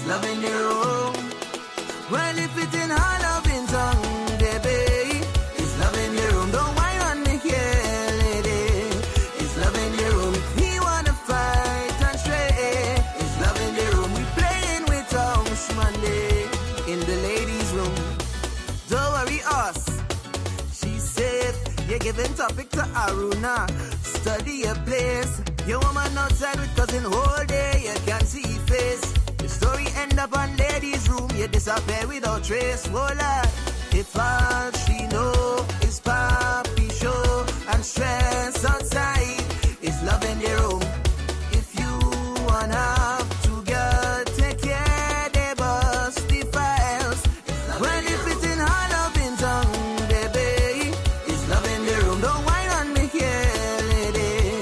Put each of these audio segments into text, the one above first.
love in the room. Well, if it's in our loving tongue, baby, it's love in the room. Don't whine on me here, lady. It's love in the room. If we wanna fight and stray, it's love in the room. We playing with House Monday in the ladies' room. Don't worry, us. She said, you're giving topic to Aruna. Study your place. Your woman outside with cousin whole day. You can't see face. The story end up on ladies' room. You disappear without trace. Voila. If all she know is papi show and stress outside, it's love in the room. If you wanna have to get take care, they bust the files. Well, if it's in her loving tongue, baby, it's love in the room. Don't whine on me here, lady.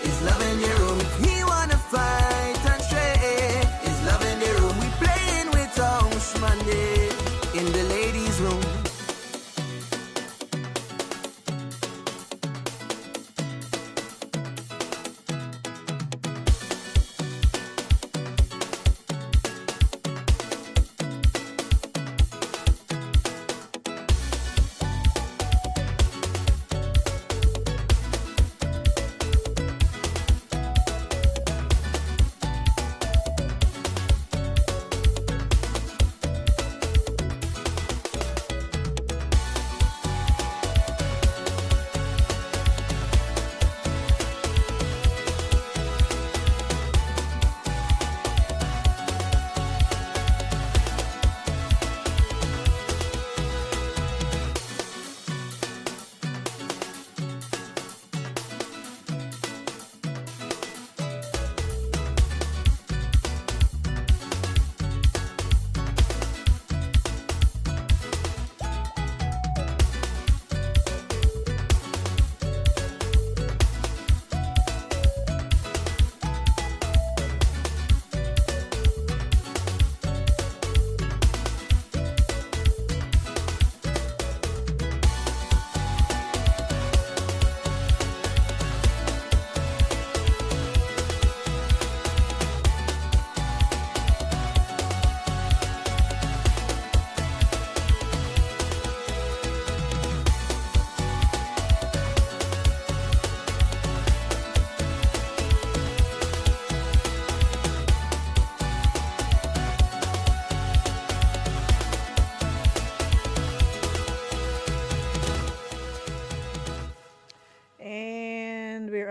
It's love in the room. If he wanna fight and stray, it's love in the room. We playing with House Monday in the ladies' room.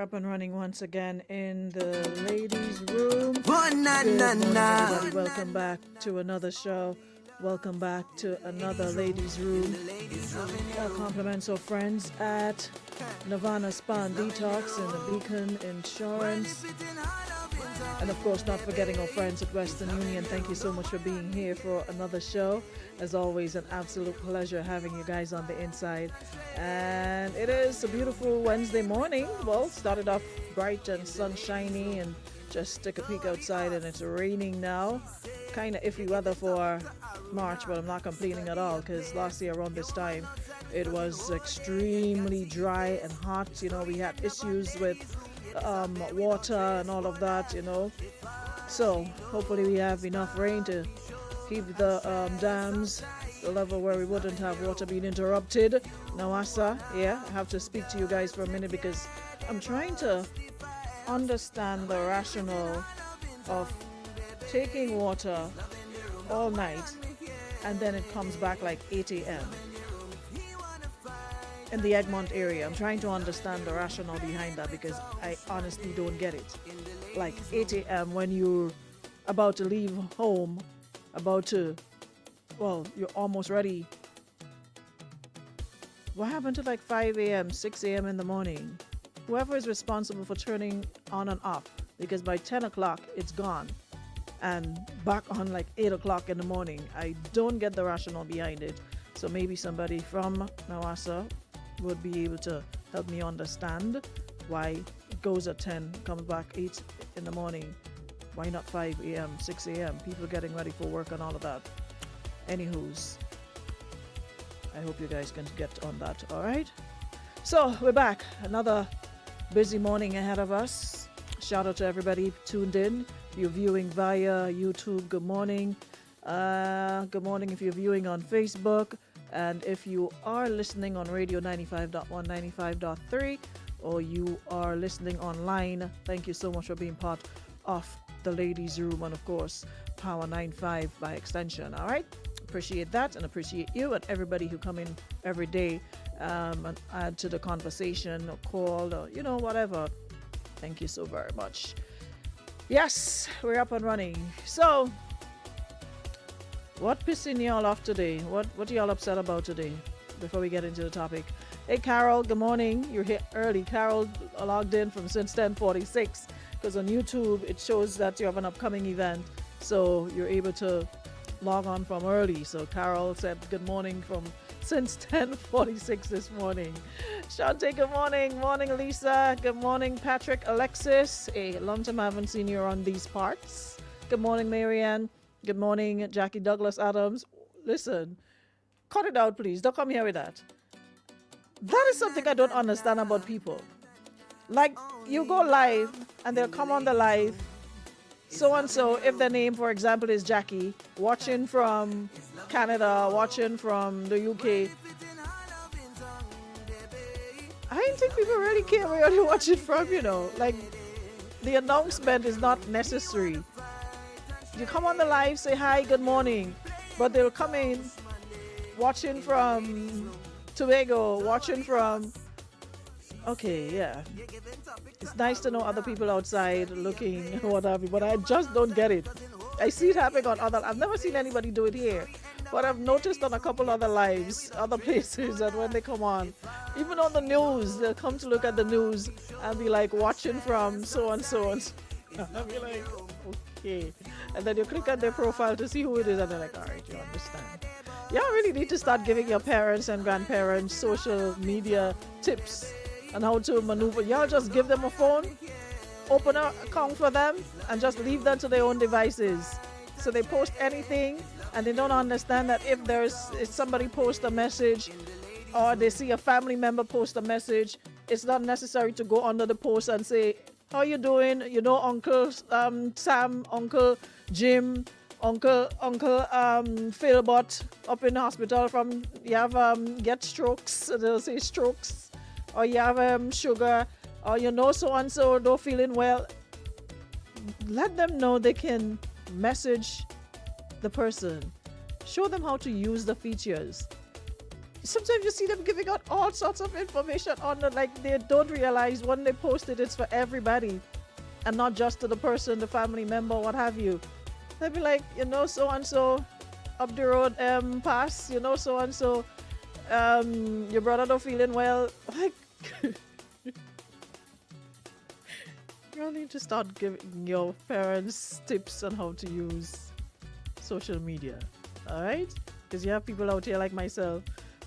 Up and running once again in the ladies' room. Oh, na, na, na. Everybody. Welcome back to another show. Welcome back to another ladies' room. All compliments of friends at Nirvana Spa and Detox and the Beacon Insurance. And of course, not forgetting our friends at Western Union. Thank you so much for being here for another show. As always, an absolute pleasure having you guys on the inside. And it is a beautiful Wednesday morning. Well, started off bright and sunshiny, and just took a peek outside and it's raining now. Kind of iffy weather for March, but I'm not complaining at all, because last year around this time it was extremely dry and hot. You know, we had issues with water and all of that, you know. So hopefully we have enough rain to keep the dams the level where we wouldn't have water being interrupted. Now, Asa, yeah, I have to speak to you guys for a minute, because I'm trying to understand the rationale of taking water all night and then it comes back like 8 a.m. in the Egmont area. I'm trying to understand the rationale behind that, because I honestly don't get it. Like 8 a.m. when you're about to leave home, you're almost ready. What happened to like 5 a.m., 6 a.m. in the morning? Whoever is responsible for turning on and off, because by 10 o'clock it's gone and back on like 8 o'clock in the morning. I don't get the rationale behind it. So maybe somebody from Nawasa would be able to help me understand why it goes at 10, comes back 8 in the morning. Why not 5 a.m., 6 a.m.? People getting ready for work and all of that. Anywho's, I hope you guys can get on that, all right? So we're back. Another busy morning ahead of us. Shout out to everybody tuned in. If you're viewing via YouTube, good morning. Good morning if you're viewing on Facebook. And if you are listening on Radio 95.1, 95.3, or you are listening online, thank you so much for being part of the ladies' room, and of course, Power 95 by extension. All right? Appreciate that, and appreciate you and everybody who come in every day and add to the conversation or call or, whatever. Thank you so very much. Yes, we're up and running. So, what pissing y'all off today? What are y'all upset about today? Before we get into the topic. Hey, Carol, good morning. You're here early. Carol logged in from since 10:46 because on YouTube it shows that you have an upcoming event. So you're able to log on from early. So Carol said good morning from since 10:46 this morning. Shante, good morning. Morning, Lisa. Good morning, Patrick, Alexis. Hey, long time I haven't seen you on these parts. Good morning, Marianne. Good morning, Jackie Douglas Adams. Listen, cut it out, please. Don't come here with that. That is something I don't understand about people. Like, you go live and they'll come on the live. So and so, if their name, for example, is Jackie, watching from Canada, watching from the UK. I don't think people really care where you're watching from, Like, the announcement is not necessary. You come on the live, say hi, good morning. But they'll come in watching from Tobago, watching from... Okay, yeah. It's nice to know other people outside looking, what have you, but I just don't get it. I see it happening on other... I've never seen anybody do it here, but I've noticed on a couple other lives, other places, that when they come on, even on the news, they'll come to look at the news and be like watching from so and so and so. I'll be like, okay. And then you click on their profile to see who it is, and they're like, all right, you understand. Y'all really need to start giving your parents and grandparents social media tips on how to maneuver. Y'all just give them a phone, open an account for them, and just leave them to their own devices. So they post anything, and they don't understand that if somebody posts a message, or they see a family member post a message, it's not necessary to go under the post and say, how you doing? Uncle Sam, Uncle Jim, Uncle Philbot up in the hospital from, you have get strokes, they'll say strokes, or you have sugar, or so-and-so don't feeling well. Let them know they can message the person. Show them how to use the features. Sometimes you see them giving out all sorts of information on the, like, they don't realize when they post it, it's for everybody and not just to the person, the family member, what have you. They'll be like, so-and-so up the road pass, so-and-so your brother don't feeling well. Like, you need to start giving your parents tips on how to use social media, all right? Because you have people out here like myself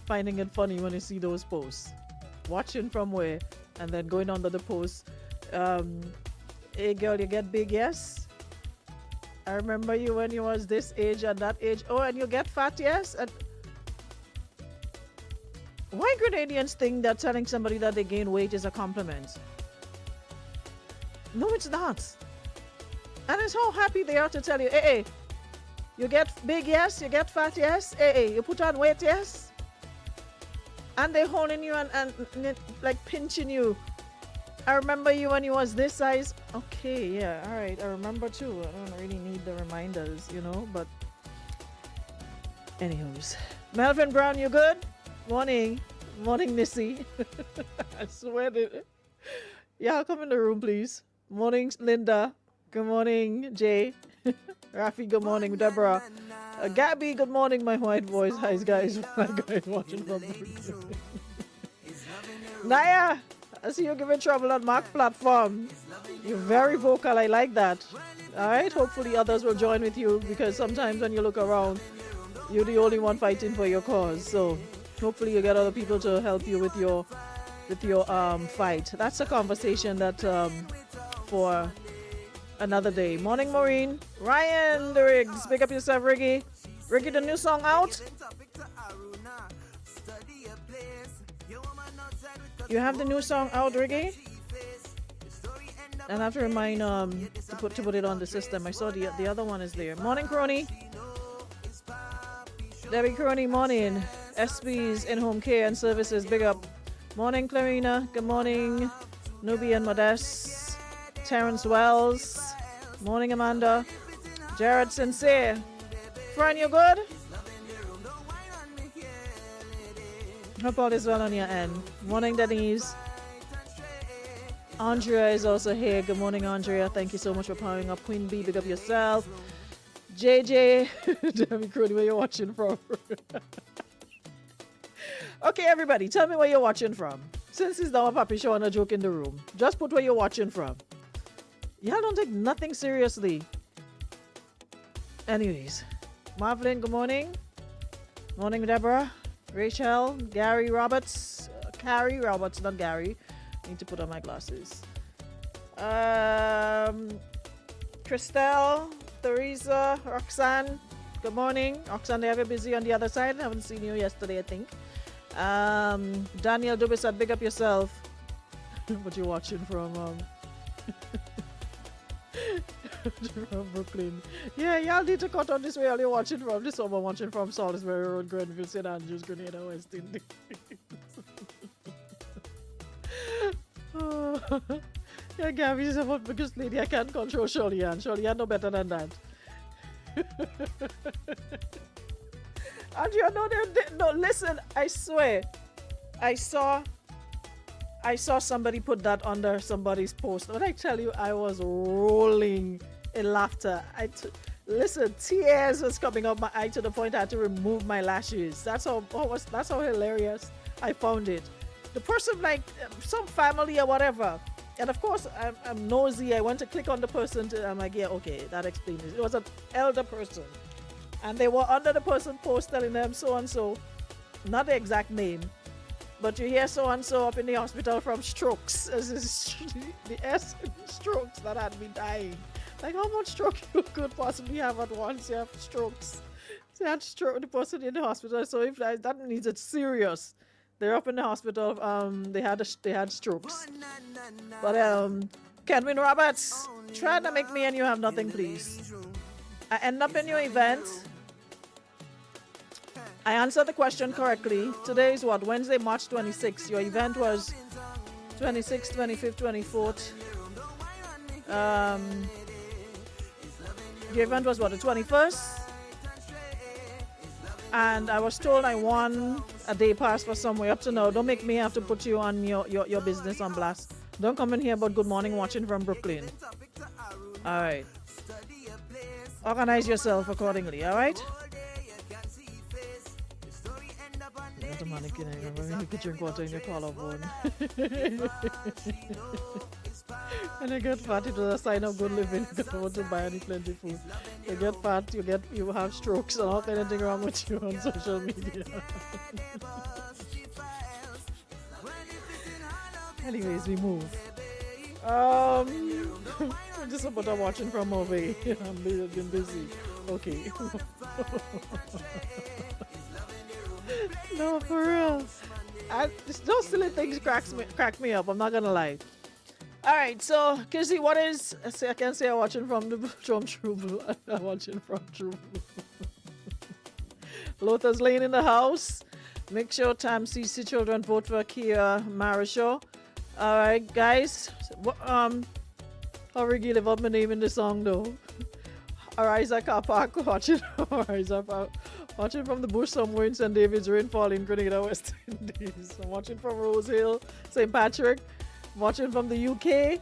finding it funny when you see those posts, watching from where, and then going under the post, hey girl, you get big, yes? I remember you when you was this age and that age. Oh, and you get fat, yes? And why Grenadians think that telling somebody that they gain weight is a compliment? No, it's not. And it's how happy they are to tell you, hey, you get big, yes? You get fat, yes? Hey, you put on weight, yes? And they're holding you and like pinching you. I remember you when you was this size. Okay, yeah, all right. I remember too. I don't really need the reminders, but anywho's. Melvin Brown, you good? Morning. Morning, Missy. I swear to... Yeah, come in the room, please. Morning, Linda. Good morning, Jay. Rafi, good morning, Deborah. Gabby, good morning, my white voice. Hi, guys. My guys watching from Naya, I see you giving trouble on Mark platform. You're very vocal. I like that. All right. Hopefully others will join with you, because sometimes when you look around, you're the only one fighting for your cause. So hopefully you get other people to help you with your fight. That's a conversation that for another day. Morning, Maureen. Ryan, the Riggs. Pick up yourself, Riggy. Riggy, the new song out? You have the new song out, Riggy? And I have to remind to put it on the system. I saw the other one is there. Morning, Crony. Debbie Crony, morning. SB's in-home care and services, big up. Morning, Clarina. Good morning, Nubian Modest. Terrence Wells. Morning, Amanda. Jared Sincere. Fran, you good? Hope all is well on your end. Morning, Denise. Andrea is also here. Good morning, Andrea. Thank you so much for powering up. Queen B, big up yourself. JJ. Debbie Crony, where you watching from? Okay, everybody, tell me where you're watching from. Since it's now a puppy show and a joke in the room, just put where you're watching from. Y'all don't take nothing seriously. Anyways, Marvin, good morning. Morning, Deborah. Rachel, Gary Roberts. Carrie Roberts, not Gary. Need to put on my glasses. Christelle, Teresa, Roxanne. Good morning. Roxanne, they have you busy on the other side. I haven't seen you yesterday, I think. Daniel Dubis said, big up yourself. What you watching from from Brooklyn? Yeah, y'all need to cut on this way. All you're watching from this one, watching from Salisbury Road, Grenville, St. Andrews, Grenada, West Indies. Yeah, Gabby is a biggest lady. I can't control Shirley Ann. Shirley Ann no better than that. And you know, no, listen, I swear, I saw somebody put that under somebody's post. When I tell you, I was rolling in laughter. Listen, tears was coming up my eye to the point I had to remove my lashes. That's how hilarious I found it. The person, like some family or whatever, and of course I'm nosy. I went to click on the person. I'm like, yeah, okay, that explains it. It was an elder person, and they were under the person post telling them so and so, not the exact name. But you hear so and so up in the hospital from strokes. The S strokes that had been dying. Like how much stroke you could possibly have at once? You have strokes. So you had stroke, the person in the hospital. So if that means it's serious. They're up in the hospital. They had strokes. But Kenwin Roberts, try to make me and you have nothing, please. I end up in your event. I answered the question correctly. Today is what? Wednesday, March 26th. Your event was 26th, 25th, 24th. Your event was what? The 21st? And I was told I won a day pass for somewhere up to now. Don't make me have to put you on your business on blast. Don't come in here about good morning watching from Brooklyn. All right. Organize yourself accordingly, all right? Not a mannequin, you could drink water in your collarbone. And I get fat, it was a sign of good living. You don't want to buy any plenty food. You get fat, you have strokes and all kind of thing wrong with you on social media. Anyways, we move. Just about I'm watching from over here. I've been busy. Okay. No, for real. Those silly things crack me up. I'm not gonna lie. All right, so Kizzy, what is? I can't say I'm watching from True. I'm watching from True. Lothar's Lane in the house. Make sure Tam CC children vote for Kia Marisho. All right, guys. How Riggy live up my name in the song though. Ariza Car Park watching. Ariza watching from the bush somewhere in St. David's, rainfall in Grenada, West Indies. I'm watching from Rose Hill, St. Patrick. I'm watching from the UK.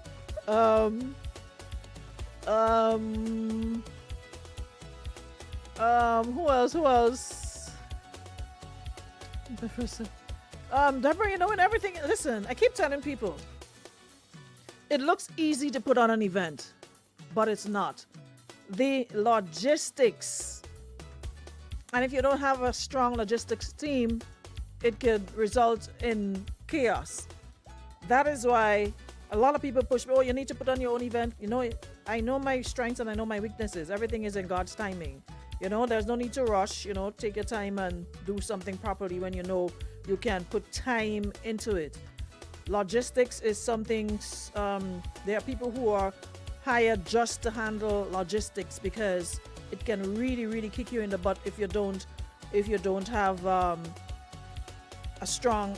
Who else? Deborah, you know, and everything. Listen, I keep telling people, it looks easy to put on an event, but it's not. The logistics, and if you don't have a strong logistics team, it could result in chaos. That is why a lot of people push me, oh, you need to put on your own event. You know, I know my strengths and I know my weaknesses. Everything is in God's timing. You know, there's no need to rush. You know, take your time and do something properly when you know you can put time into it. logistics is something. There are people who are hired just to handle logistics because it can really, really kick you in the butt if you don't have a strong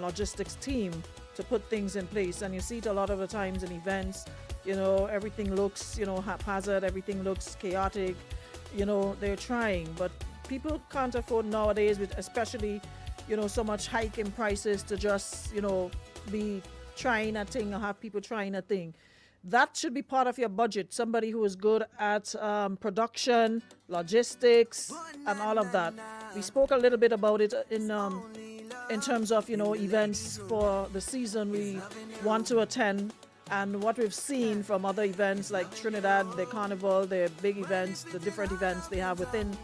logistics team to put things in place. And you see it a lot of the times in events. Everything looks haphazard, everything looks chaotic. They're trying, but people can't afford nowadays, with especially so much hike in prices, to just be trying a thing or have people trying a thing. That should be part of your budget. Somebody who is good at production, logistics, and all of that. We spoke a little bit about it in terms of events for the season we want to attend, and what we've seen from other events like Trinidad, the carnival, the big events, the different events they have within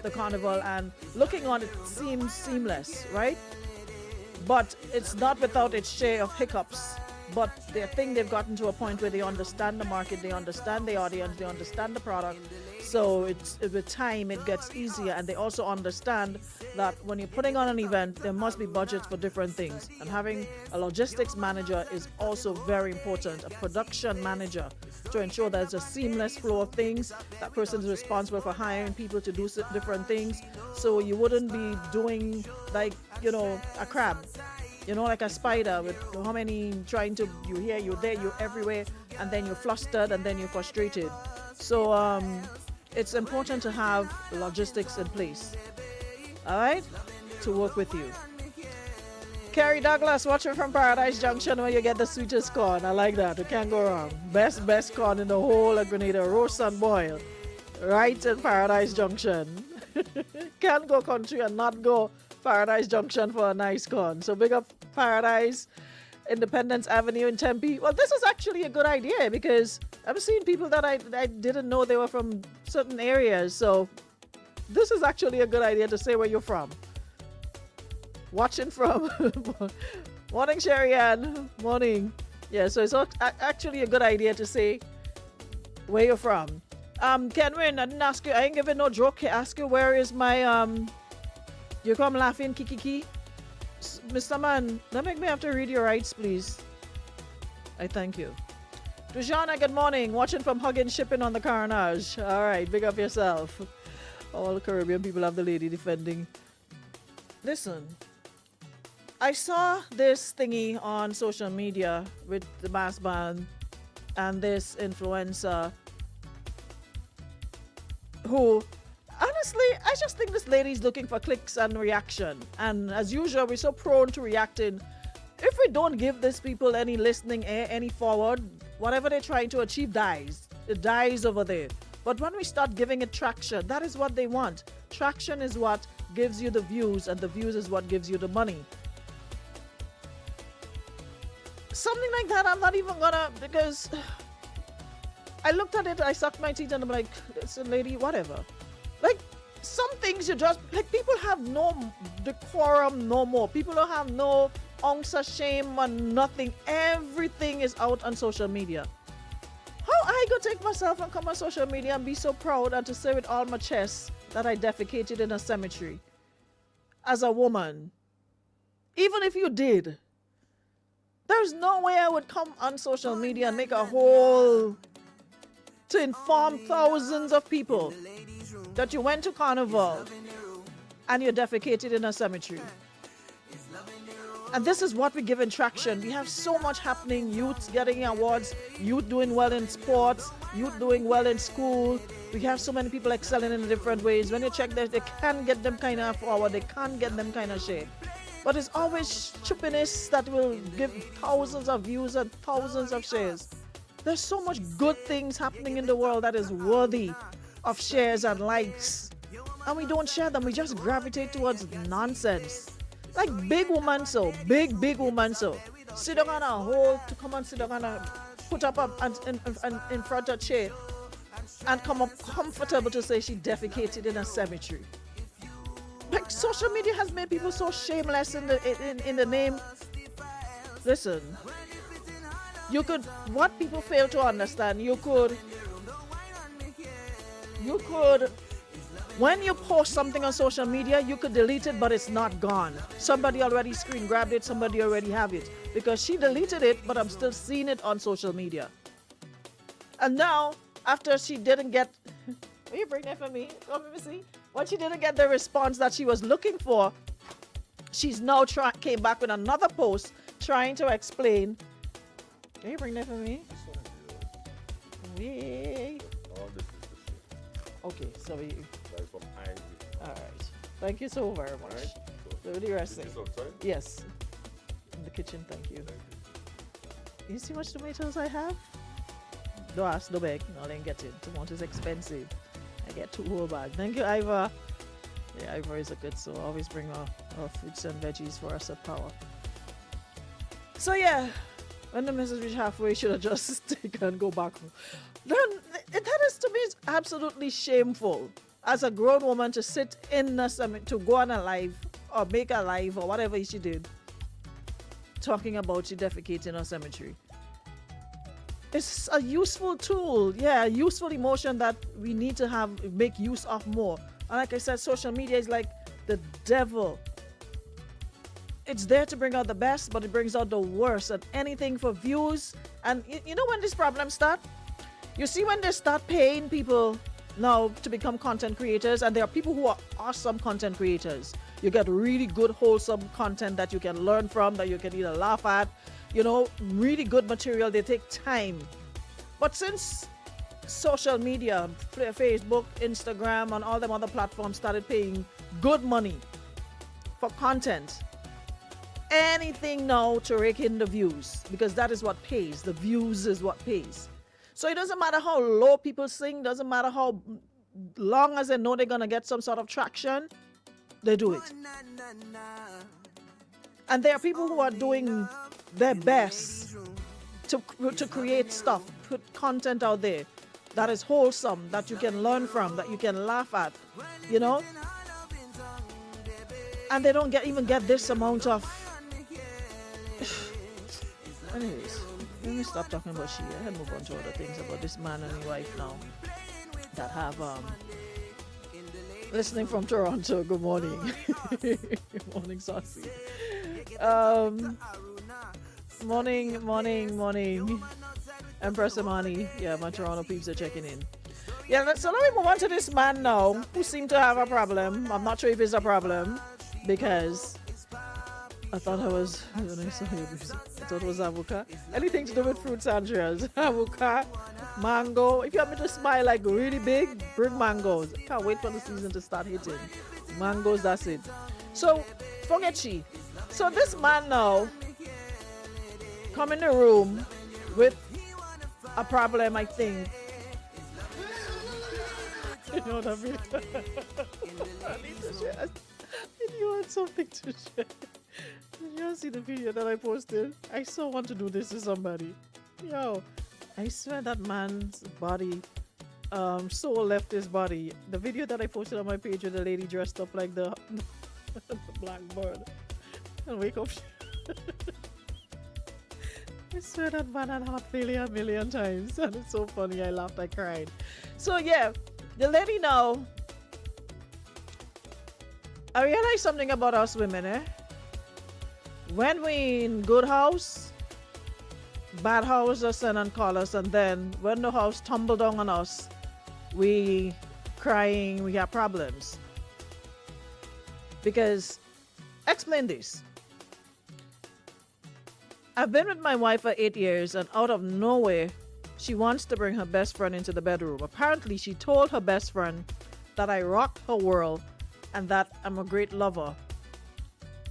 the carnival, and looking on it seems seamless, right? But it's not without its share of hiccups. But I think they've gotten to a point where they understand the market, they understand the audience, they understand the product. So with time it gets easier, and they also understand that when you're putting on an event, there must be budgets for different things. And having a logistics manager is also very important, a production manager, to ensure there's a seamless flow of things. That person is responsible for hiring people to do different things. So you wouldn't be doing like, a crab. Like a spider with how many you here, you're there, you're everywhere, and then you're flustered, and then you're frustrated. So it's important to have logistics in place, all right, to work with you. Carrie Douglas, watching from Paradise Junction, where you get the sweetest corn. I like that. You can't go wrong. Best corn in the whole of Grenada, roast and boil, right in Paradise Junction. Can't go country and not go Paradise Junction for a nice corn. So big up Paradise, Independence Avenue in Tempe. Well, this is actually a good idea because I've seen people that I didn't know they were from certain areas. So this is actually a good idea to say where you're from. Watching from morning, Sherry Ann. Morning. Yeah, so it's actually a good idea to say where you're from. Kenwin, I didn't ask you, I ain't giving no joke. I ask you where is my you come laughing, Kikiki. Mr. Man, don't make me have to read your rights, please. I thank you. Dujana, good morning. Watching from Huggins Shipping on the Carnage. All right, big up yourself. All the Caribbean people have the lady defending. Listen, I saw this thingy on social media with the mass band and this influencer who, honestly, I just think this lady's looking for clicks and reaction. And as usual, we're so prone to reacting. If we don't give these people any listening air, any forward, whatever they're trying to achieve dies. It dies over there. But when we start giving it traction, that is what they want. Traction is what gives you the views, and the views is what gives you the money. Something like that, I'm not even gonna, because I looked at it, I sucked my teeth, and I'm like, listen, lady, whatever. Like, some things you just, like, people have no decorum no more. People don't have no ounce of shame and nothing. Everything is out on social media. How I go take myself and come on social media and be so proud and to say with all my chest that I defecated in a cemetery as a woman? Even if you did, there's no way I would come on social media and make a whole to inform thousands of people that you went to Carnival and you defecated in a cemetery. And this is what we give in traction. We have so much happening. Youth getting awards, youth doing well in sports, youth doing well in school. We have so many people excelling in different ways. When you check that, they can't get them kind of forward, they can't get them kind of shape. But it's always stupidness that will give thousands of views and thousands of shares. There's so much good things happening in the world that is worthy of shares and likes. And we don't share them, we just gravitate towards nonsense. Like big woman so, big woman so. Sit down on a hole to come and sit down and put up in front of a chair and come up comfortable to say she defecated in a cemetery. Like social media has made people so shameless in the name. Listen, you could, what people fail to understand, you could When you post something on social media, you could delete it, but it's not gone. Somebody already screen grabbed it, somebody already have it. Because she deleted it, but I'm still seeing it on social media. And now, after she didn't get... Will you bring that for me? Let me see. When she didn't get the response that she was looking for, she's now came back with another post trying to explain. Can you bring that for me? Yay. All this is the same. Okay, so you... That's from Ivy. All right. Thank you so very much. Alright? So, Really resting. is this outside? Yes. In the kitchen, thank you. You see how much tomatoes I have? Don't ask, no beg. No, then get it. Tomato is expensive. I get 2 whole bags. Thank you, Ivor. Yeah, Ivor is a good soul. Always bring our fruits and veggies for us at Power. So yeah, when the message reach halfway, you should have just taken and go back home. Then that is, to me, is absolutely shameful as a grown woman to sit in a to go on a live or make a live or whatever she did talking about she defecating a cemetery. It's a useful tool, yeah, a useful emotion that we need to make use of more. And like I said, social media is like the devil. It's there to bring out the best, but it brings out the worst, and anything for views. And you know when this problem start? You see when they start paying people now to become content creators, and there are people who are awesome content creators. You get really good, wholesome content that you can learn from, that you can either laugh at, you know, really good material. They take time. But since social media, Facebook, Instagram, and all them other platforms started paying good money for content, anything now to rake in the views, because that is what pays. The views is what pays. So it doesn't matter how low people sing, doesn't matter how long as they know they're gonna get some sort of traction, they do it. And there are people who are doing their best to create stuff, put content out there that is wholesome, that you can learn from, that you can laugh at, you know? And they don't even get this amount of... Anyways, let me stop talking about she and move on to other things about this man and his wife now that have listening from Toronto. Good morning. Good morning, Saucy. Morning. Empress Amani. Yeah, my Toronto peeps are checking in. Yeah, so let me move on to this man now who seemed to have a problem. I'm not sure if it's a problem because I thought it was avocado. Anything to do with fruits, Andreas. Avocado, mango. If you want me to smile like really big, bring mangoes. Can't wait for the season to start hitting. Mangoes, that's it. So, forget she. So this man now come in the room with a problem, I think. You know what I mean? I need to share. You want something to share? Did you see the video that I posted? I so want to do this to somebody. Yo, I swear that man's body, soul left his body. The video that I posted on my page with the lady dressed up like the black bird and wake up. I swear that man had heart failure a million times, and it's so funny. I laughed, I cried. So yeah, the lady now. I realized something about us women, eh? When we in good house, bad house just send and call us, and then when the house tumble down on us, we crying, we have problems. Because, explain this. I've been with my wife for 8 years, and out of nowhere, she wants to bring her best friend into the bedroom. Apparently, she told her best friend that I rock her world and that I'm a great lover.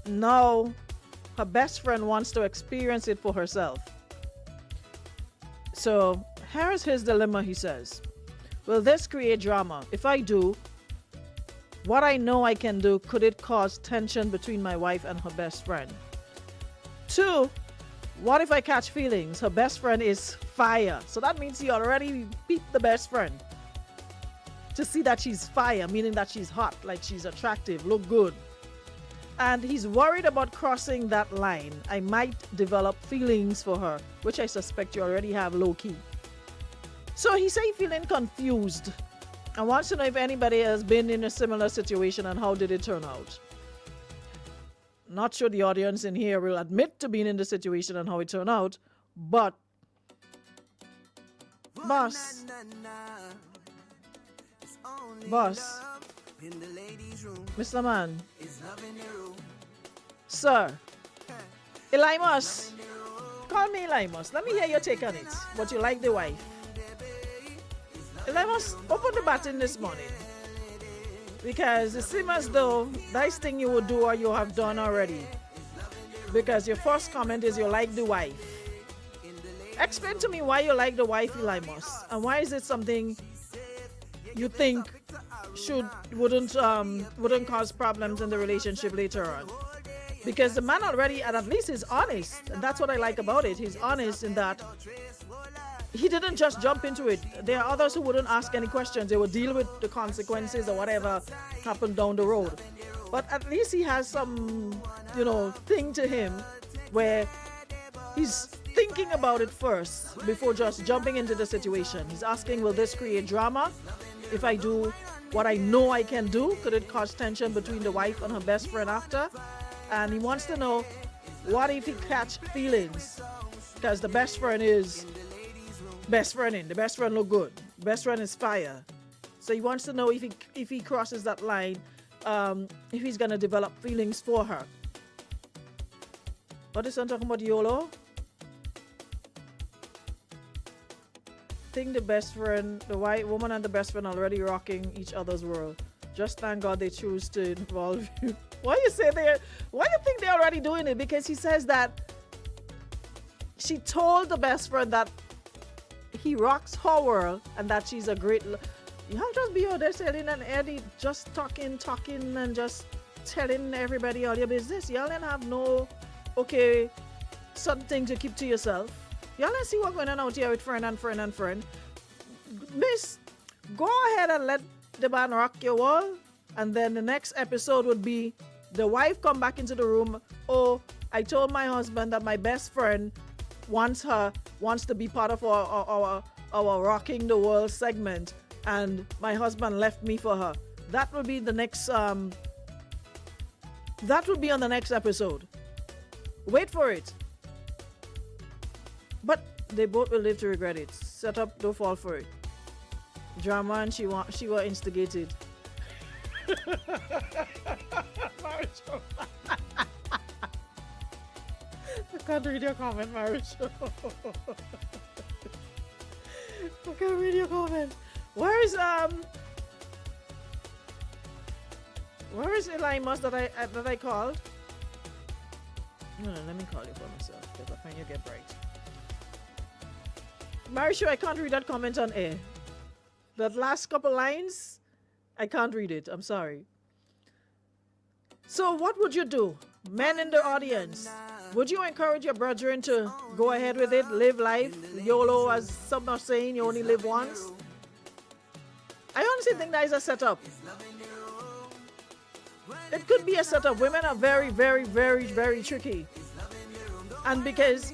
Now, her best friend wants to experience it for herself. So, here's his dilemma, he says. Will this create drama? If I do, what I know I can do, could it cause tension between my wife and her best friend? 2, what if I catch feelings? Her best friend is fire. So that means he already beat the best friend. To see that she's fire, meaning that she's hot, like she's attractive, look good. And he's worried about crossing that line. I might develop feelings for her, which I suspect you already have low-key. So he say feeling confused I want to know if anybody has been in a similar situation and how did it turn out. Not sure the audience in here will admit to being in the situation and how it turned out, but boss, Mr. Man, sir, Elimus, call me Elimus. Let me hear your take on it. But you like the wife. Elimus, open the button this morning. Because it seems as though that's thing you would do or you have done already. Because your first comment is you like the wife. Explain to me why you like the wife, Elimus, and why is it something you think wouldn't cause problems in the relationship later on? Because the man already, and at least he's honest, and that's what I like about it. He's honest in that he didn't just jump into it. There are others who wouldn't ask any questions. They would deal with the consequences or whatever happened down the road. But at least he has some, thing to him where he's thinking about it first before just jumping into the situation. He's asking, will this create drama? If I do what I know I can do, could it cause tension between the wife and her best friend after? And he wants to know, what if he catch feelings? Because the best friend is best friend in. The best friend look good. The best friend is fire. So he wants to know if he crosses that line, if he's gonna develop feelings for her. What is I'm talking about, YOLO? I think the best friend, the white woman and the best friend already rocking each other's world. Just thank God they choose to involve you. Why you think they're already doing it? Because he says that she told the best friend that he rocks her world and that she's a great... Y'all just be out there selling and Eddie just talking and just telling everybody all your business. Y'all don't have no, something to keep to yourself. Y'all don't see what's going on out here with friend and friend and friend. Miss, go ahead and let the man rock your world. And then the next episode would be the wife come back into the room. Oh, I told my husband that my best friend wants to be part of our rocking the world segment, and my husband left me for her. That will be the next that will be on the next episode. Wait for it. But they both will live to regret it. Set up, don't fall for it. Drama and she was instigated. I can't read your comment, Marisha. I can't read your comment. Where is Elimus that I called? No, let me call you for myself because I find you get bright. Marisha, I can't read that comment on air. That last couple lines, I can't read it. I'm sorry. So what would you do? Men in the audience, would you encourage your brethren to go ahead with it, live life, YOLO, as some are saying, you only live once? I honestly think that is a setup. It could be a setup. Women are very, very, very, very tricky. And because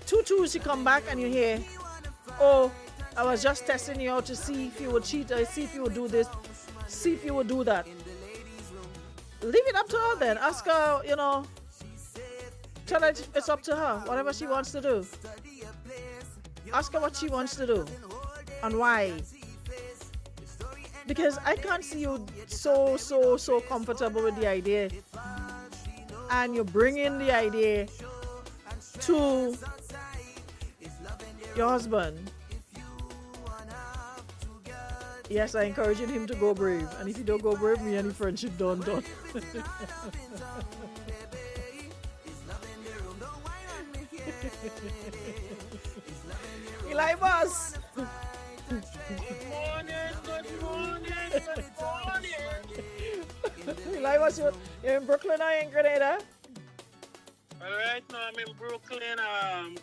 two, you come back and you hear, oh, I was just testing you out to see if you would cheat, or see if you would do this, see if you would do that. Leave it up to her then. Ask her, tell her it's up to her, whatever she wants to do. Ask her what she wants to do and why. Because I can't see you so comfortable with the idea, and you bring in the idea to your husband. Yes, I encourage him to go brave, and if you don't go brave, me and the friendship done. Eli Boss. Good morning. Eli Boss, you're in Brooklyn or in Grenada? All right, now I'm in Brooklyn,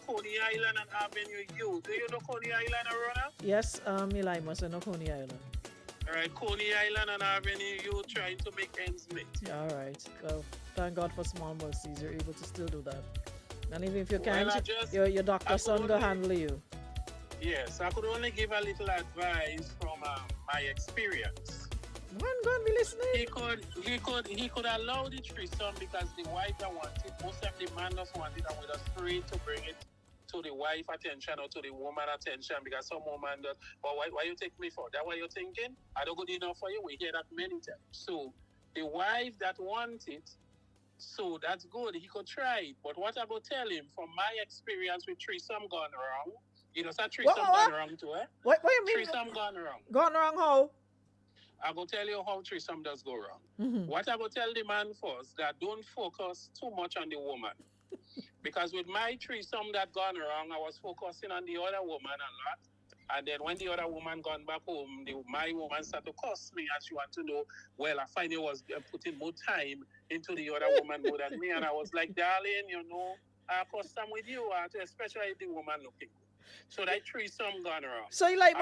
Coney Island and Avenue U. Do you know Coney Island, Arona? Yes, Eli Boss, I know Coney Island. All right, Coney Island and Avenue U, trying to make ends meet. All right. Well, thank God for small mercies. You're able to still do that. And even if you can't, Well, your doctor son will handle you. Yes, I could only give a little advice from my experience. Go and be listening. He could allow the threesome because the wife that wants it. Most of the man doesn't want it, and we're afraid to bring it to the wife attention or to the woman attention because some woman does. But why you take me for? That what you're thinking? I don't good enough for you. We hear that many times. So the wife that wants it, so that's good. He could try it. But what I go tell him from my experience with threesome gone wrong, you know, that threesome gone wrong too, eh? What you mean? Threesome gone wrong. Gone wrong how? I go tell you how threesome does go wrong. Mm-hmm. What I go tell the man first, that don't focus too much on the woman. Because with my threesome that gone wrong, I was focusing on the other woman a lot. And then when the other woman gone back home, my woman started to cuss me and she wanted to know, well, I find you was putting more time into the other woman more than me. And I was like, darling, you know, I custom with you, especially if the woman looking good. So that threesome gone wrong. So Eli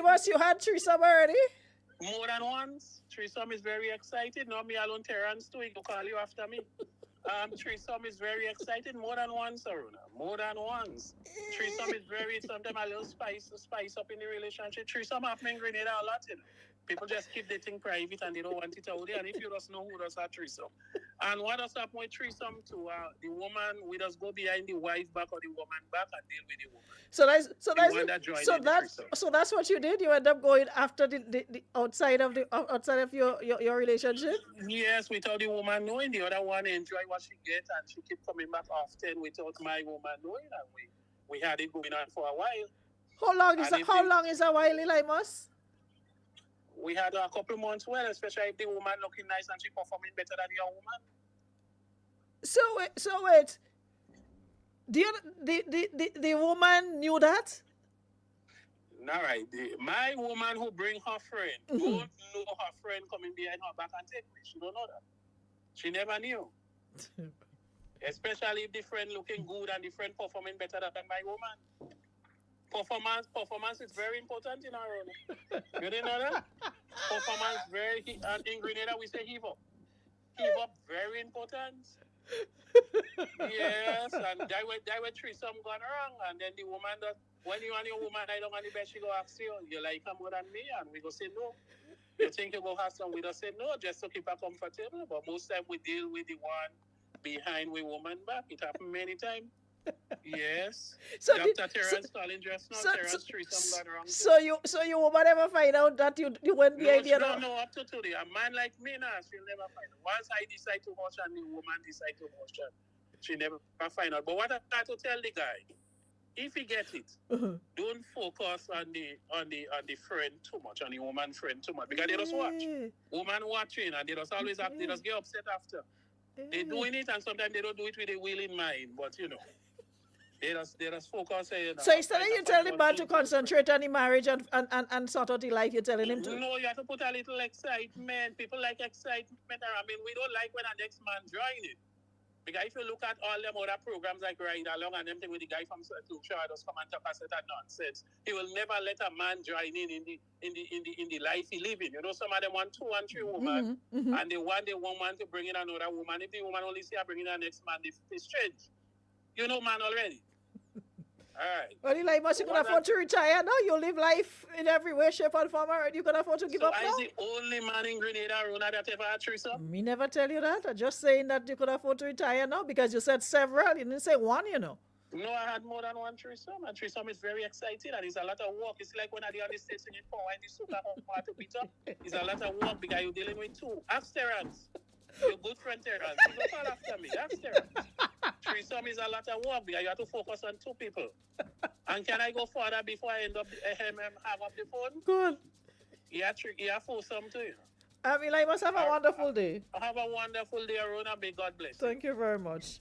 Boss, you had threesome already? More than once. Threesome is very excited. Not me alone, Terrence too. He will call you after me. Threesome is very excited. More than once, Aruna. More than once. Threesome is very, sometimes a little spice up in the relationship. Threesome happen in Grenada a lot, you know. People just keep the thing private and they don't want it out there. And if you just know who does have threesome. And what does happen with threesome too? The woman, we just go behind the wife back or the woman back and deal with the woman. So that's what you did. You end up going after the outside of your relationship. Yes, without the woman knowing. The other one enjoy what she get and she keep coming back often without my woman knowing. And we had it going on for a while. How long is a while, Eli Moss? We had a couple months, well, especially if the woman looking nice and she performing better than your woman. So wait. The woman knew that? All right. My woman who bring her friend don't know her friend coming behind her back and take me. She don't know that. She never knew. Especially if the friend looking good and the friend performing better than my woman. Performance is very important in our own. You didn't know that? Performance and in Grenada we say heave up. Heave up, very important. Yes, and that way threesome gone wrong, and then the woman that when you and your woman lie down on the bed, she go ask you like her more than me, and we go say no. You think you go have some, we just say no, just to keep her comfortable. But most time we deal with the one behind we woman back. It happened many times. Yes. So Dr. Terrence calling just now. Terrence threesome gone wrong. So you woman ever find out that you went behind your No, up to today. A man like me now, she'll never find out. Once I decide to watch and the woman decide to watch her, she never find out. But what I try to tell the guy, if he gets it, don't focus on the friend too much, on the woman friend too much. Because they just watch. Woman watching and they just always have, they just get upset after. They doing it and sometimes they don't do it with a will in mind, but you know. They just focus. So instead of you telling the man to concentrate on the marriage and sort out the life, you're telling him to? No, you have to put a little excitement. People like excitement. I mean, we don't like when a next man join it. Because if you look at all them other programs like Ride Along and them thing with the guy from Lucha just come and talk a set of nonsense, he will never let a man join in the life he living. You know, some of them want 2 and 3 women, and they want the woman to bring in another woman. If the woman only see her bring in the next man, it's strange. You know, man, already. All right. Well, Eli Moss, you can afford to retire now. You live life in every way, shape, and form. You can afford to give up now. So I'm the only man in Grenada, Rona, that ever had threesome? Me never tell you that. I'm just saying that you could afford to retire now because you said several. You didn't say one, you know. No, I had more than one threesome. And threesome is very exciting and it's a lot of work. It's like when I do on the stage singing power and the super home to beat up. It's a lot of work because you're dealing with 2. Ask Terrence. Your good friend Terrence. You don't call after me. Ask Terrence. Threesome is a lot of work because you have to focus on 2 people. And can I go further before I end up hang up the phone? Good. Yeah, foursome too. Eli must have a wonderful day. Have a wonderful day, Aruna. May God bless. Thank you very much.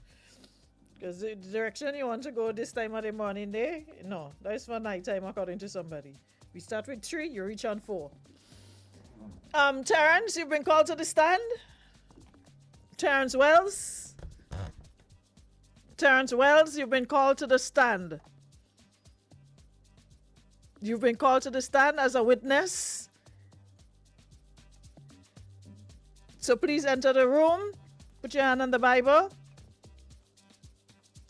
Because the direction you want to go this time of the morning day, no, that's for night time according to somebody. We start with 3, you reach on 4. Terrence, you've been called to the stand. Terrence Wells, you've been called to the stand. You've been called to the stand as a witness. So please enter the room. Put your hand on the Bible.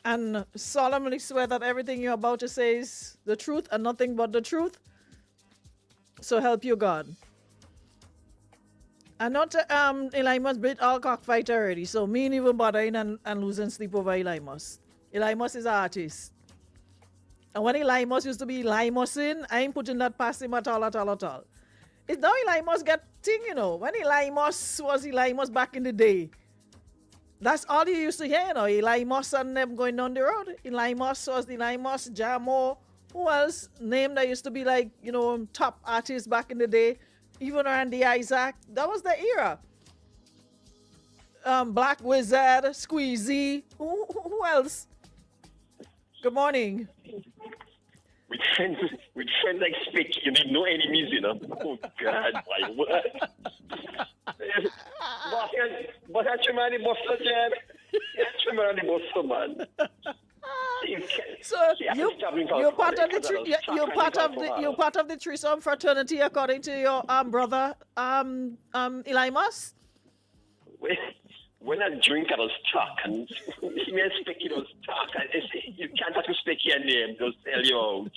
and solemnly swear that everything you're about to say is the truth and nothing but the truth? So help you God. And not Elimus beat all cockfight already, so me ain't even bothering and losing sleep over Elimus. Elimus is an artist. And when Elimus used to be Elimusin, I ain't putting that past him at all. It's now Elimus get thing, you know. When Elimus was Elimus back in the day, that's all you used to hear, you know. Elimus and them going down the road. Elimus was Elimus, Jamo. Who else? Name that used to be like, you know, top artists back in the day. Even Randy Isaac. That was the era. Black Wizard, Squeezy. Who else? Good morning. With friends like Specky, you need no enemies, you know. Oh, God, my word. But I man, the boss, man. Man, the boss, man. So you're part of the you're part of the threesome fraternity, according to your brother Elimus. When I drink, I was talk, and he may speak, it was talk. And you can't have to speak your name, just tell you out.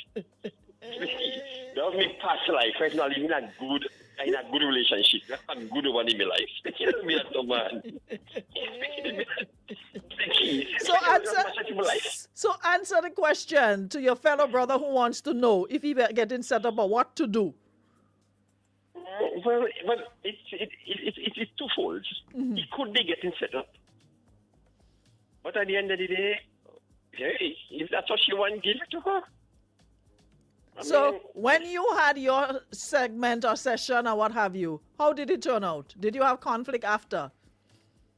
That was my past life. Right now, living in a good relationship. That's a good one in my life. Speaking to me, that man. So answer the question to your fellow brother who wants to know if he getting set up or what to do. Well, it's twofold. Mm-hmm. He could be getting set up, but at the end of the day, hey, if that's what she wants, give it to her. When you had your segment or session or what have you, how did it turn out? Did you have conflict after?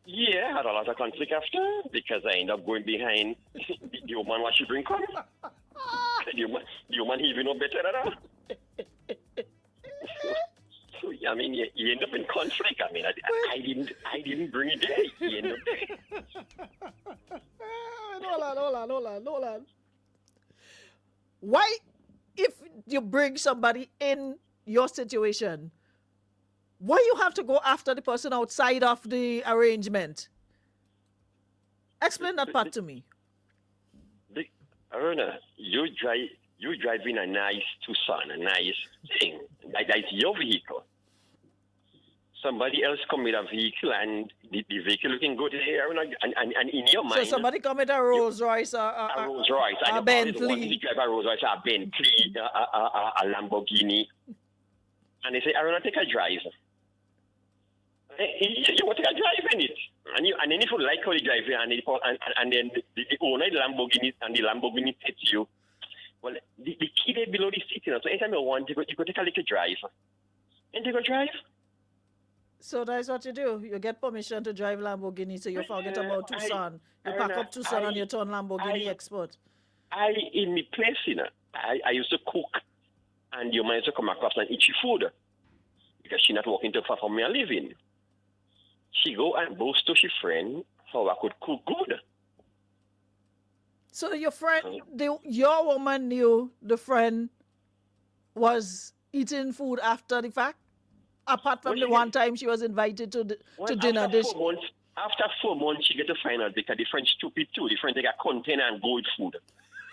Yeah, I had a lot of conflict after because I ended up going behind the woman what she bring come. The woman even know better than her. So, I mean, he ended up in conflict. I mean, I didn't bring it there. He ended up there. Hold on. Why, if you bring somebody in your situation, why you have to go after the person outside of the arrangement? Explain that part to me. Aruna, you driving a nice Tucson, a nice thing. That's your vehicle. Somebody else come with a vehicle and the vehicle looking good here, and in your mind. So somebody come with a Rolls Royce or a Rolls Royce, a Bentley. Drive a Rolls Royce, a Bentley, a Lamborghini, and they say, "I want to take a drive." You want to take a drive in it, and then if you like how you drive it, and then the owner of the Lamborghini and the Lamborghini says to you, "Well, the key there below the seat, you know, so anytime you want, you go take a little drive, and you go drive." So that's what you do. You get permission to drive Lamborghini, so you forget about Tucson. You pack up Tucson and you turn Lamborghini expert. In my place, you know, I used to cook, and you might to come across and eat your food because she not working too far from me a living. She go and boast to her friend how I could cook good. So your friend, your woman knew the friend was eating food after the fact? Apart from the one time she was invited to dinner. After 4 months, she get to find out because the friend stupid too. The friend take a container and go with food.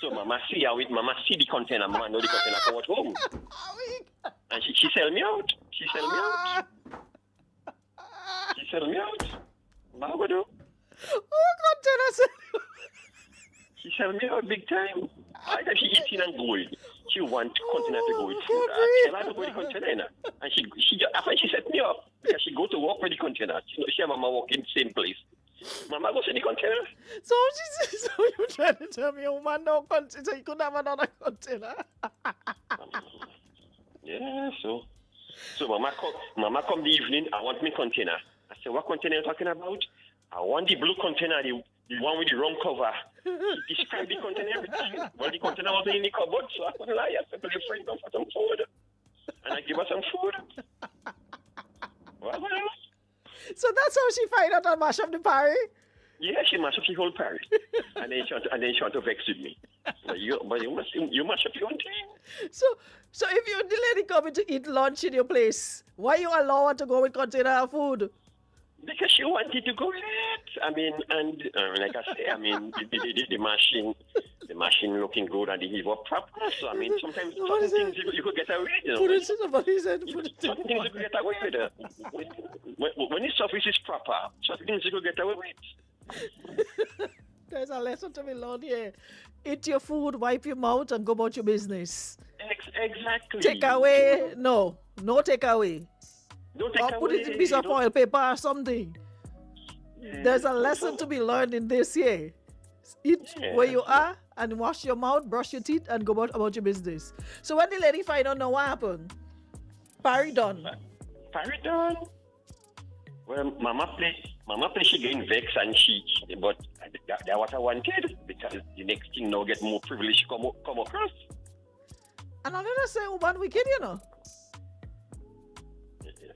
So Mama see the container, Mama know the container come at home. And she sell me out. She sell me out. What would do? Oh, container sell you. She sell me out big time. I thought she eating and going. She want container to go with food. I tell her to go with the container. And she after she set me up, because she go to work with the container. She and Mama work in the same place. Mama goes in the container. So you trying to tell me your man no container, so you could have another container? Yeah, so Mama come the evening, I want me container. I said, what container are you talking about? I want the blue container, the one with the wrong cover. She described the container everything. Well, the container wasn't in the cupboard, so I couldn't lie. I said to the friend, come for some food. And I give her some food. What else? So that's how she find out and mash up the party? Yeah, she mash up the whole party. and then she want to vex with me. But you mash up your own thing. So if the lady coming to eat lunch in your place, why you allow her to go with container of food? Because she wanted to go late. I mean, and like I say, I mean, the machine looking good and the heat was proper. So I mean, sometimes certain things you could get away. You know, Put it in somebody's head. Put it in certain things you could get away with. When the surface is proper, certain things you could get away with. There's a lesson to be learned here. Eat your food, wipe your mouth, and go about your business. Exactly. Take away, no take away. Don't take Or away. put it in a piece of foil paper or something. There's a lesson to be learned in this here. Eat where you are and wash your mouth, brush your teeth, and go about your business. So when the lady find out now what happened, parry done. Parry done. Well, Mama play she getting vexed and she, but that's what I wanted because the next thing now get more privilege come across. And I let her say, woman wicked, you know.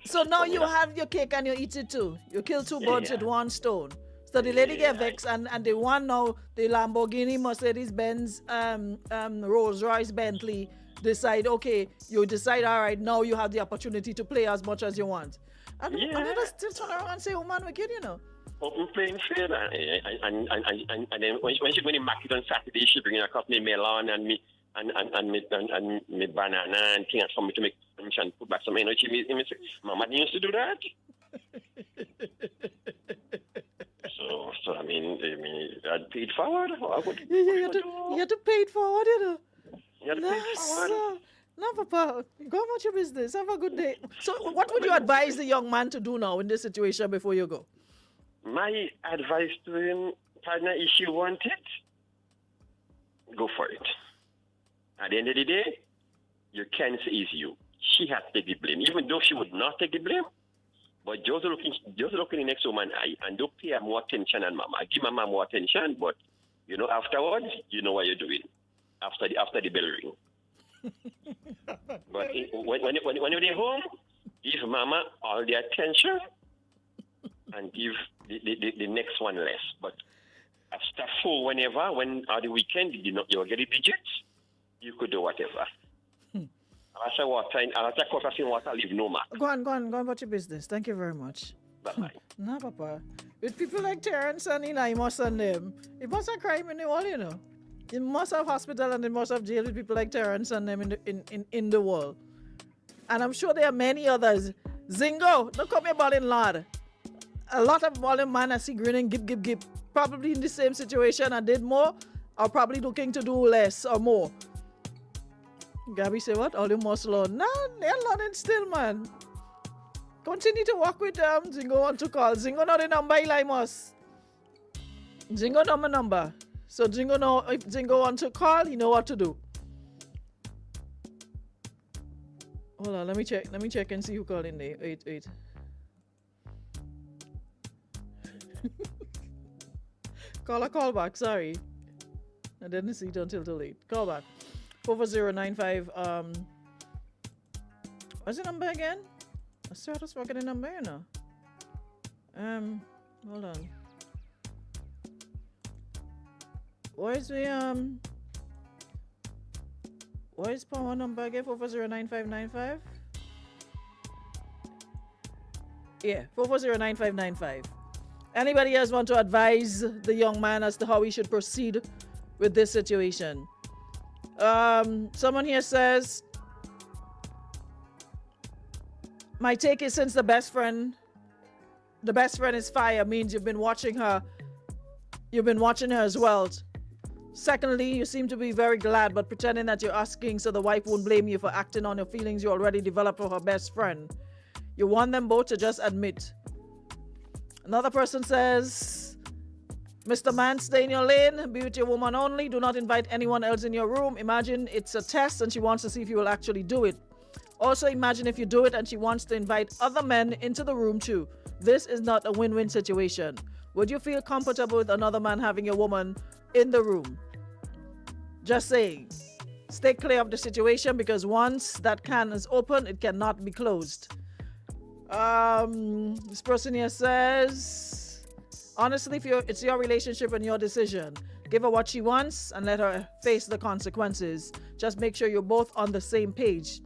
So now you have your cake and you eat it too. You kill two birds with one stone. So the lady get vexed and they want now the Lamborghini, Mercedes Benz, Rolls Royce, Bentley decide, okay, you decide, all right, now you have the opportunity to play as much as you want. And they just still turn around and say, oh man, wicked, you know. Open playing field and then when she going to market on Saturday, she bring a cup of melon and me me banana and things for me to make lunch and put back some energy. Me say, Mama didn't used to do that. So I mean, I'd paid forward. You had to pay it forward, you know. You had to pay it forward. No, Papa, go about your business. Have a good day. So what would you advise the young man to do now in this situation before you go? My advice to him, partner, if you want it, go for it. At the end of the day, you can't say it's you. She has to take the blame, even though she would not take the blame. But just looking the next woman eye and don't pay her more attention than Mama. Give Mama more attention, but you know afterwards, you know what you're doing after the bell ring. But when you're home, give Mama all the attention and give the next one less. But after 4, when on the weekend you get the digits, you could do whatever. I'll say water, I'll take coffee and water, leave no mark. Go on about your business. Thank you very much. Bye-bye. No, Papa. With people like Terrence and Amos and them, it must have crime in the world, you know. They must have hospital and they must have jail with people like Terrence and them in the world. And I'm sure there are many others. Zingo, don't come here balling lad. A lot of balling man I see grinning, give. Probably in the same situation and did more, or probably looking to do less or more. Gabby say what? All you must learn. Nah, they're learning still, man. Continue to work with them. Zingo want to call. Zingo not the number, Eli must. Zingo not my number. So Zingo know if Zingo want to call, he know what to do. Hold on, let me check and see who called in there. Wait. Call back, sorry. I didn't see it until too late. Call back. 44095. What's the number again? I swear I was forgetting the number, you know. Hold on. Where's power number again? 4409595? Yeah, 4409595. Anybody else want to advise the young man as to how he should proceed with this situation? Someone here says, my take is since the best friend is fire means you've been watching her as well. Secondly, you seem to be very glad but pretending that you're asking so the wife won't blame you for acting on your feelings you already developed for her best friend. You want them both to just admit. Another person says, Mr. Man, stay in your lane, be with your woman only, do not invite anyone else in your room. Imagine it's a test and she wants to see if you will actually do it. Also imagine if you do it and she wants to invite other men into the room too. This is not a win-win situation. Would you feel comfortable with another man having your woman in the room? Just saying. Stay clear of the situation because once that can is open, it cannot be closed. This person here says, honestly, it's your relationship and your decision. Give her what she wants and let her face the consequences. Just make sure you're both on the same page.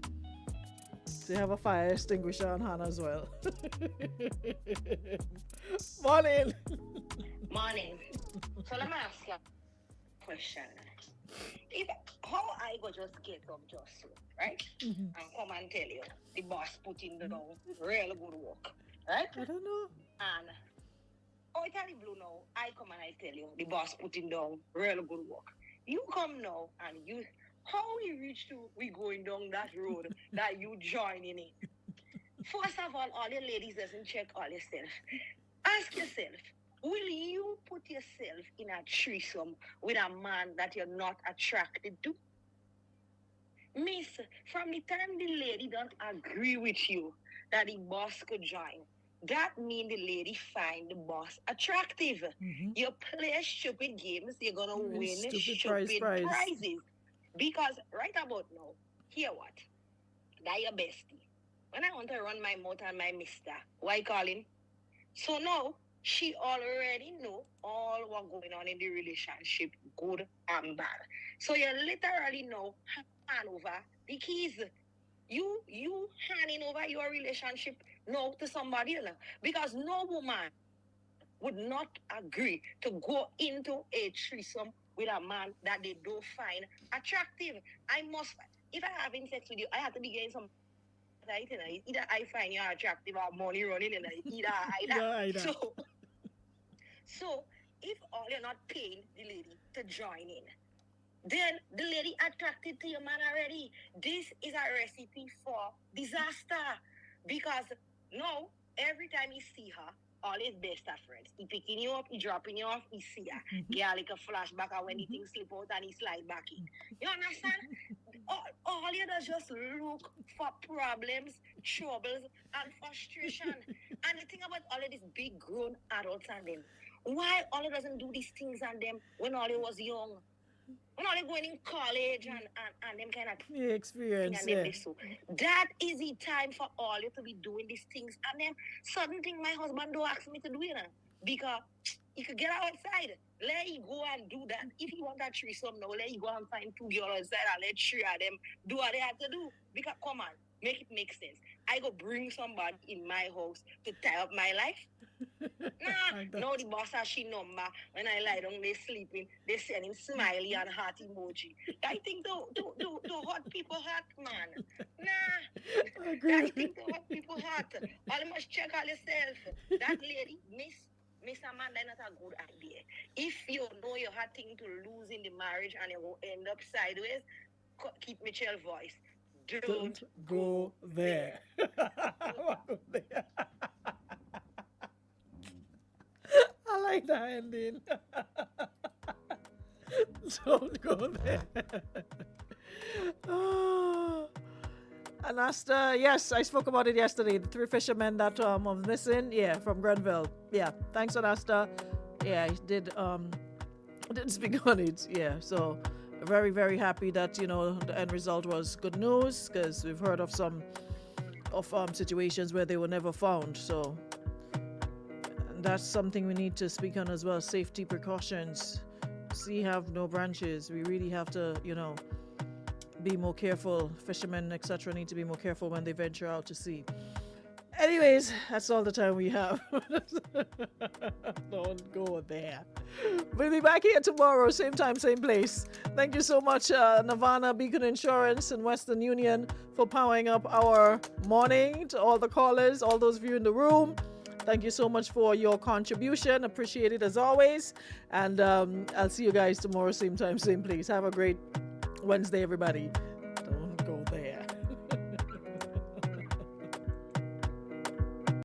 They have a fire extinguisher on hand as well. Morning. Morning. So let me ask you a question. If how I go just get up just so, right? And come and tell you the boss put in the down real good work, right? I don't know. And Italy Blue now, I come and I tell you the boss put in down real good work. You come now and you how we reach to we going down that road that you joining in. First of all the ladies doesn't check all yourself. Ask yourself, will you put yourself in a threesome with a man that you're not attracted to? Miss, from the time the lady don't agree with you that the boss could join, that means the lady find the boss attractive. You play stupid games, you're going to win stupid prizes. Because right about now, hear what? That your bestie. When I want to run my mouth on my mister, why calling? So now, she already know all what going on in the relationship, good and bad. So you literally know hand over the keys. You handing over your relationship now to somebody else. Because no woman would not agree to go into a threesome with a man that they don't find attractive. If I having sex with you, I have to be getting some. Either I find you attractive or money running in it. Either. So if all you're not paying the lady to join in, then the lady attracted to your man already. This is a recipe for disaster. Because now, every time you see her, all his best of friends. He picking you up, he dropping you off, he see her. Get like a flashback of when the things slip out and he slide back in. You understand? All you does just look for problems, troubles, and frustration. And the thing about all of these big grown adults and them, why all of doesn't do these things on them when all they was young? When all they going in college and them kind of experience. So that is the time for all you to be doing these things. And then certain thing my husband don't ask me to do, because he could get outside. Let you go and do that. If you want that threesome now, let you go and find 2 girls outside and let 3 of them do what they have to do. Because come on, make it make sense. I go bring somebody in my house to tie up my life. No, the boss has she number. When I lie down, they sleeping. They send him smiley and heart emoji. I think the hot people hot, man. I think the hot people hot. All you must check all yourself. That lady, Miss Amanda, not a good idea. If you know you had thing to lose in the marriage and you will end up sideways, keep Michelle voice. Don't go there. I like that ending. Don't go there. And Asta, yes, I spoke about it yesterday. The 3 fishermen that was missing, from Grenville. Yeah, thanks, Asta. Yeah, he didn't speak on it. Yeah, so very, very happy that the end result was good news, because we've heard of some situations where they were never found. So that's something we need to speak on as well. Safety precautions. Sea have no branches. We really have to, be more careful. Fishermen, etc., need to be more careful when they venture out to sea. Anyways, that's all the time we have. Don't go there. We'll be back here tomorrow, same time, same place. Thank you so much, Nirvana, Beacon Insurance, and Western Union for powering up our morning. To all the callers, all those of you in the room, thank you so much for your contribution. Appreciate it as always. And I'll see you guys tomorrow, same time, same place. Have a great Wednesday, everybody.